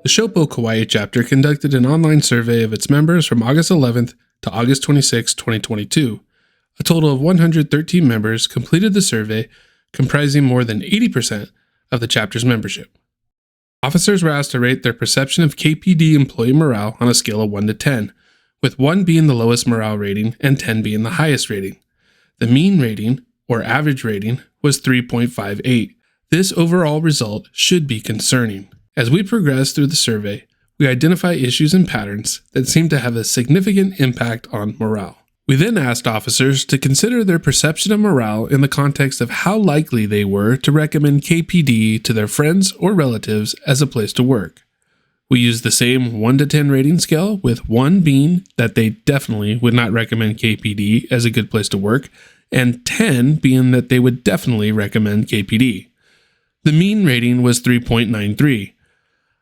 The Shopo Kauai chapter conducted an online survey of its members from August 11th to August 26, 2022. A total of 113 members completed the survey, comprising more than 80% of the chapter's membership. Officers were asked to rate their perception of KPD employee morale on a scale of 1 to 10, with 1 being the lowest morale rating and 10 being the highest rating. The mean rating, or average rating, was 3.58. This overall result should be concerning. As we progress through the survey, we identify issues and patterns that seem to have a significant impact on morale. We then asked officers to consider their perception of morale in the context of how likely they were to recommend KPD to their friends or relatives as a place to work. We used the same 1 to 10 rating scale, with 1 being that they definitely would not recommend KPD as a good place to work, and 10 being that they would definitely recommend KPD. The mean rating was 3.93.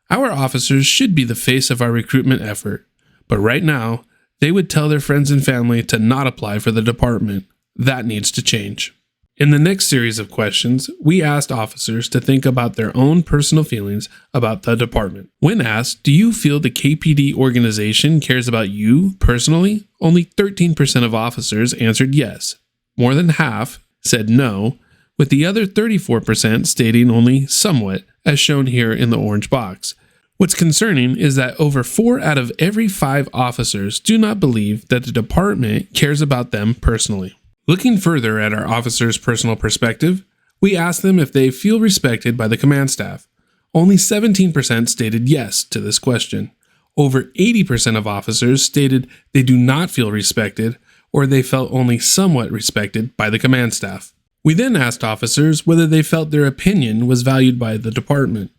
Our officers should be the face of our recruitment effort, but right now, they would tell their friends and family to not apply for the department. That needs to change. In the next series of questions, we asked officers to think about their own personal feelings about the department. When asked, do you feel the KPD organization cares about you personally? Only 13% of officers answered yes. More than half said no, with the other 34% stating only somewhat, as shown here in the orange box. What's concerning is that over 4 out of every 5 officers do not believe that the department cares about them personally. Looking further at our officers' personal perspective, we asked them if they feel respected by the command staff. Only 17% stated yes to this question. Over 80% of officers stated they do not feel respected, or they felt only somewhat respected by the command staff. We then asked officers whether they felt their opinion was valued by the department.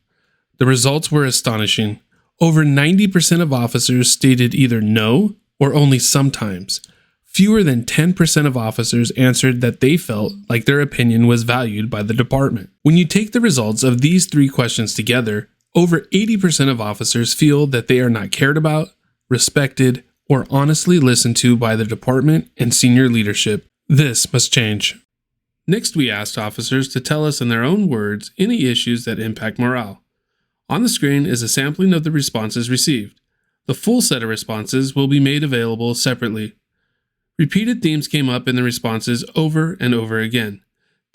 The results were astonishing. Over 90% of officers stated either no or only sometimes. Fewer than 10% of officers answered that they felt like their opinion was valued by the department. When you take the results of these 3 questions together, over 80% of officers feel that they are not cared about, respected, or honestly listened to by the department and senior leadership. This must change. Next, we asked officers to tell us in their own words any issues that impact morale. On the screen is a sampling of the responses received. The full set of responses will be made available separately. Repeated themes came up in the responses over and over again.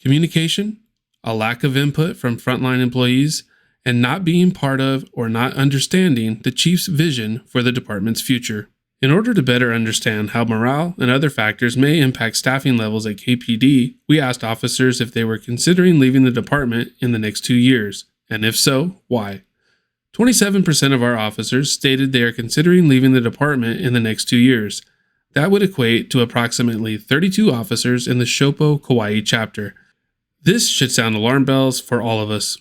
Communication, a lack of input from frontline employees, and not being part of or not understanding the chief's vision for the department's future. In order to better understand how morale and other factors may impact staffing levels at KPD, we asked officers if they were considering leaving the department in the next 2 years, and if so, why. 27% of our officers stated they are considering leaving the department in the next 2 years. That would equate to approximately 32 officers in the Shopo Kauai chapter. This should sound alarm bells for all of us.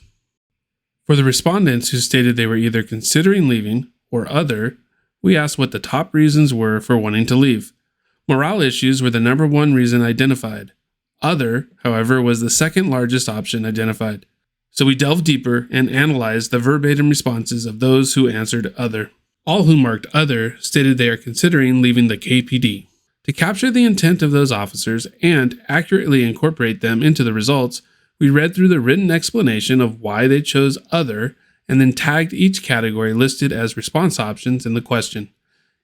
For the respondents who stated they were either considering leaving or other, we asked what the top reasons were for wanting to leave. Morale issues were the number 1 reason identified. Other, however, was the second largest option identified. So we delved deeper and analyzed the verbatim responses of those who answered other. All who marked other stated they are considering leaving the KPD. To capture the intent of those officers and accurately incorporate them into the results, we read through the written explanation of why they chose other and then tagged each category listed as response options in the question.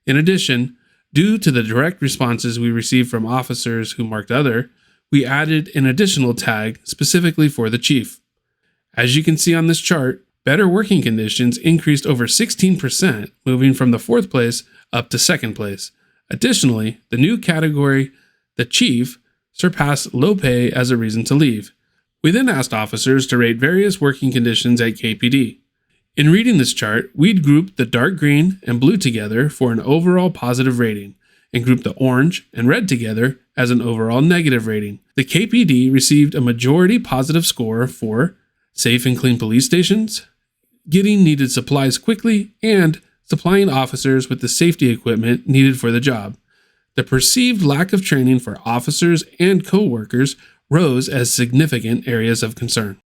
In addition, due to the direct responses we received from officers who marked other, we added an additional tag specifically for the chief. As you can see on this chart, better working conditions increased over 16%, moving from the 4th place up to 2nd place. Additionally, the new category, the chief, surpassed low pay as a reason to leave. We then asked officers to rate various working conditions at KPD. In reading this chart, we'd grouped the dark green and blue together for an overall positive rating, and grouped the orange and red together as an overall negative rating. The KPD received a majority positive score for safe and clean police stations, getting needed supplies quickly, and supplying officers with the safety equipment needed for the job. The perceived lack of training for officers and co-workers rose as significant areas of concern.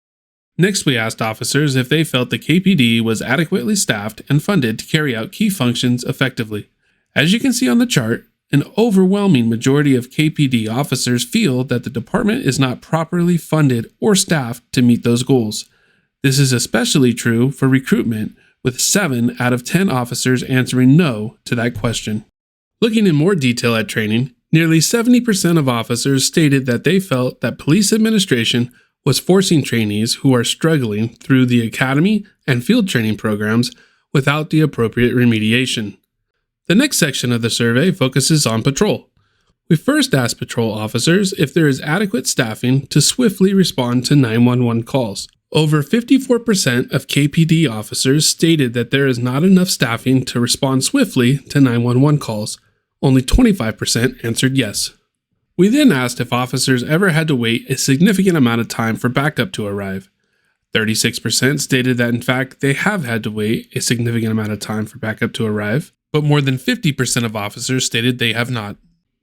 Next, we asked officers if they felt the KPD was adequately staffed and funded to carry out key functions effectively. As you can see on the chart, an overwhelming majority of KPD officers feel that the department is not properly funded or staffed to meet those goals. This is especially true for recruitment, with 7 out of 10 officers answering no to that question. Looking in more detail at training, nearly 70% of officers stated that they felt that police administration was forcing trainees who are struggling through the academy and field training programs without the appropriate remediation. The next section of the survey focuses on patrol. We first asked patrol officers if there is adequate staffing to swiftly respond to 911 calls. Over 54% of KPD officers stated that there is not enough staffing to respond swiftly to 911 calls. Only 25% answered yes. We then asked if officers ever had to wait a significant amount of time for backup to arrive. 36% stated that in fact they have had to wait a significant amount of time for backup to arrive, but more than 50% of officers stated they have not.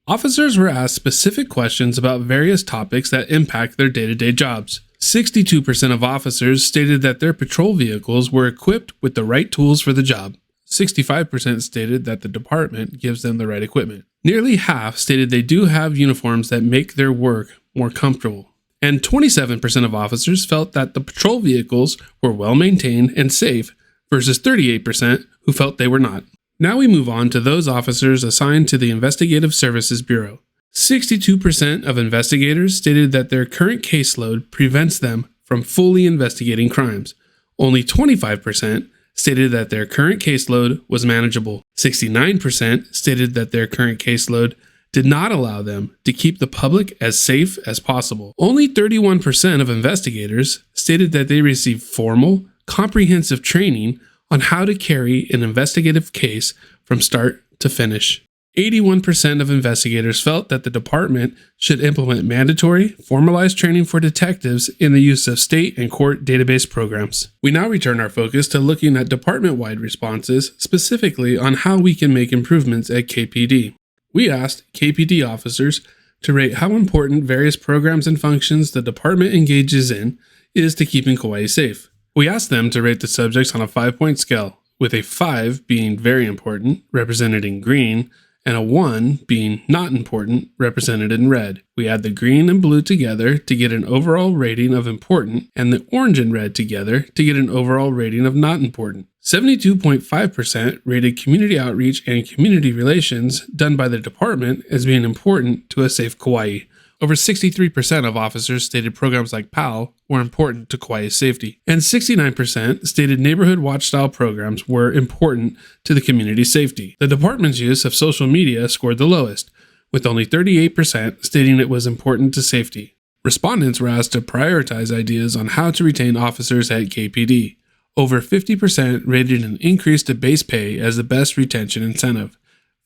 Officers were asked specific questions about various topics that impact their day-to-day jobs. 62% of officers stated that their patrol vehicles were equipped with the right tools for the job. 65% stated that the department gives them the right equipment. Nearly half stated they do have uniforms that make their work more comfortable. And 27% of officers felt that the patrol vehicles were well maintained and safe versus 38% who felt they were not. Now we move on to those officers assigned to the Investigative Services Bureau. 62% of investigators stated that their current caseload prevents them from fully investigating crimes. Only 25% stated that their current caseload was manageable. 69% stated that their current caseload did not allow them to keep the public as safe as possible. Only 31% of investigators stated that they received formal, comprehensive training on how to carry an investigative case from start to finish. 81% of investigators felt that the department should implement mandatory, formalized training for detectives in the use of state and court database programs. We now return our focus to looking at department-wide responses, specifically on how we can make improvements at KPD. We asked KPD officers to rate how important various programs and functions the department engages in is to keeping Kauai safe. We asked them to rate the subjects on a 5-point scale, with a 5 being very important, represented in green, and a 1 being not important, represented in red. We add the green and blue together to get an overall rating of important, and the orange and red together to get an overall rating of not important. 72.5% rated community outreach and community relations done by the department as being important to a safe Kauai. Over 63% of officers stated programs like PAL were important to Kauai's safety, and 69% stated neighborhood watch-style programs were important to the community's safety. The department's use of social media scored the lowest, with only 38% stating it was important to safety. Respondents were asked to prioritize ideas on how to retain officers at KPD. Over 50% rated an increase to base pay as the best retention incentive.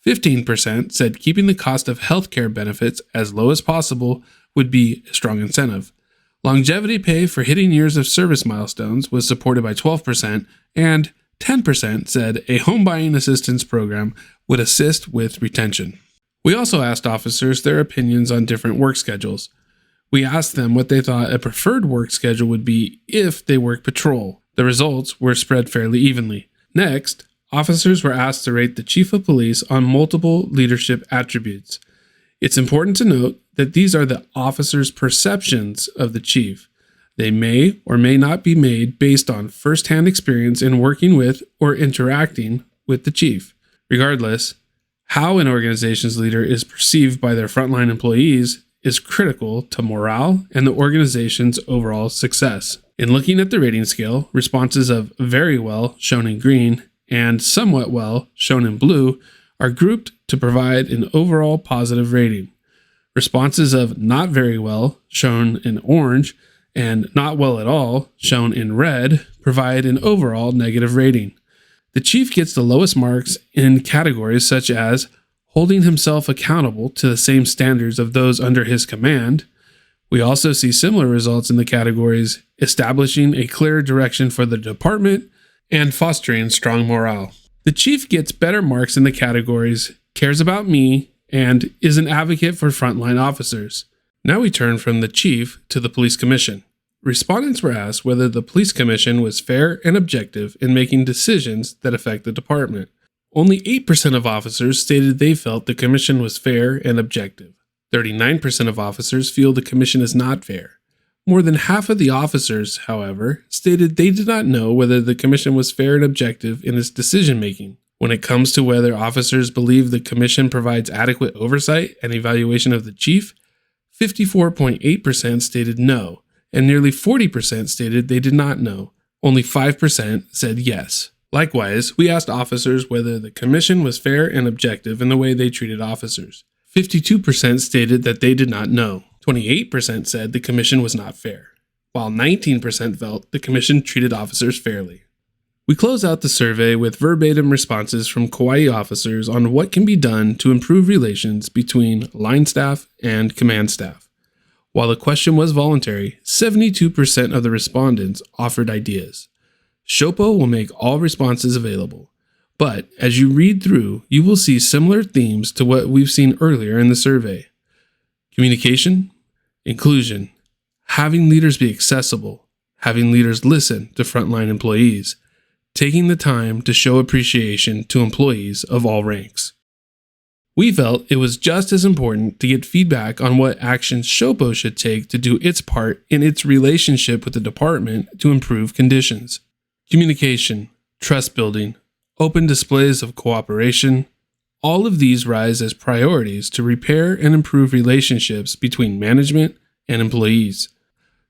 15% said keeping the cost of healthcare benefits as low as possible would be a strong incentive. Longevity pay for hitting years of service milestones was supported by 12%, and 10% said a home buying assistance program would assist with retention. We also asked officers their opinions on different work schedules. We asked them what they thought a preferred work schedule would be if they work patrol. The results were spread fairly evenly. Next, officers were asked to rate the chief of police on multiple leadership attributes. It's important to note that these are the officer's perceptions of the chief. They may or may not be made based on first-hand experience in working with or interacting with the chief. Regardless, how an organization's leader is perceived by their frontline employees is critical to morale and the organization's overall success. In looking at the rating scale, responses of very well, shown in green, and somewhat well, shown in blue, are grouped to provide an overall positive rating. Responses of not very well, shown in orange, and not well at all, shown in red, provide an overall negative rating. The chief gets the lowest marks in categories such as holding himself accountable to the same standards of those under his command. We also see similar results in the categories establishing a clear direction for the department and fostering strong morale. The chief gets better marks in the categories cares about me and is an advocate for frontline officers. Now we turn from the chief to the police commission. Respondents were asked whether the police commission was fair and objective in making decisions that affect the department. Only 8% of officers stated they felt the commission was fair and objective. 39% of officers feel the commission is not fair. More than half of the officers, however, stated they did not know whether the commission was fair and objective in its decision-making. When it comes to whether officers believe the commission provides adequate oversight and evaluation of the chief, 54.8% stated no, and nearly 40% stated they did not know. Only 5% said yes. Likewise, we asked officers whether the commission was fair and objective in the way they treated officers. 52% stated that they did not know. 28% said the commission was not fair, while 19% felt the commission treated officers fairly. We close out the survey with verbatim responses from Kauai officers on what can be done to improve relations between line staff and command staff. While the question was voluntary, 72% of the respondents offered ideas. SHOPO will make all responses available, but as you read through, you will see similar themes to what we've seen earlier in the survey. Communication, inclusion, having leaders be accessible, having leaders listen to frontline employees, taking the time to show appreciation to employees of all ranks. We felt it was just as important to get feedback on what actions SHOPO should take to do its part in its relationship with the department to improve conditions. Communication, trust building, open displays of cooperation, all of these rise as priorities to repair and improve relationships between management and employees.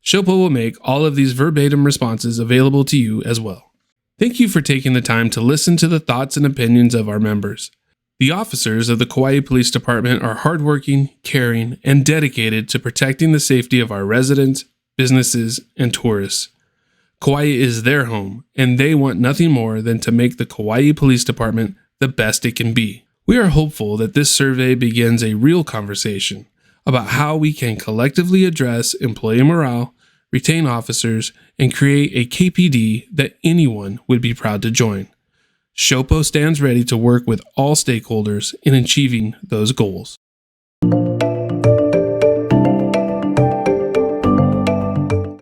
SHOPO will make all of these verbatim responses available to you as well. Thank you for taking the time to listen to the thoughts and opinions of our members. The officers of the Kauai Police Department are hardworking, caring, and dedicated to protecting the safety of our residents, businesses, and tourists. Kauai is their home, and they want nothing more than to make the Kauai Police Department the best it can be. We are hopeful that this survey begins a real conversation about how we can collectively address employee morale, retain officers, and create a KPD that anyone would be proud to join. SHOPO stands ready to work with all stakeholders in achieving those goals.